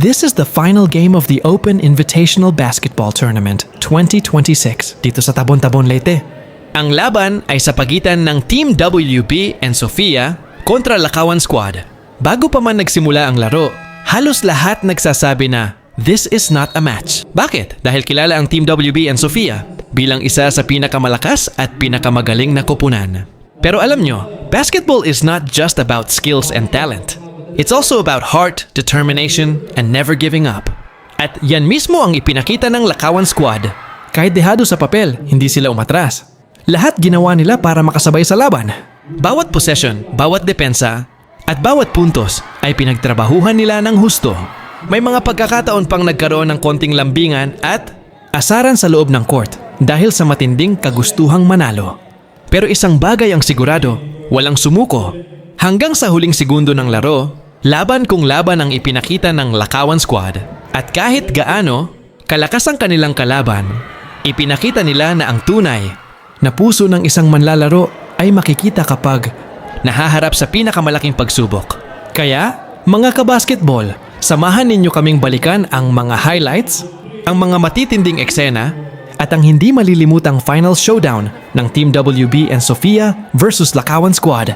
This is the final game of the Open Invitational Basketball Tournament 2026 dito sa Tabon-Tabon, Leyte. Ang laban ay sa pagitan ng Team WB and Sofia kontra Lakawan Squad. Bago pa man nagsimula ang laro, halos lahat nagsasabi na this is not a match. Bakit? Dahil kilala ang Team WB and Sofia bilang isa sa pinakamalakas at pinakamagaling na koponan. Pero alam nyo, basketball is not just about skills and talent. It's also about heart, determination, and never giving up. At yan mismo ang ipinakita ng Lakawan Squad. Kahit dehado sa papel, hindi sila umatras. Lahat ginawa nila para makasabay sa laban. Bawat possession, bawat depensa, at bawat puntos ay pinagtrabahuhan nila ng husto. May mga pagkakataon pang nagkaroon ng konting lambingan at asaran sa loob ng court dahil sa matinding kagustuhang manalo. Pero isang bagay ang sigurado, walang sumuko. Hanggang sa huling segundo ng laro, laban kung laban ang ipinakita ng Lakawan Squad. At kahit gaano kalakas ang kanilang kalaban, ipinakita nila na ang tunay na puso ng isang manlalaro ay makikita kapag nahaharap sa pinakamalaking pagsubok. Kaya, mga kabasketball, samahan ninyo kaming balikan ang mga highlights, ang mga matitinding eksena, at ang hindi malilimutang final showdown ng Team WB and Sofia versus Lakawan Squad.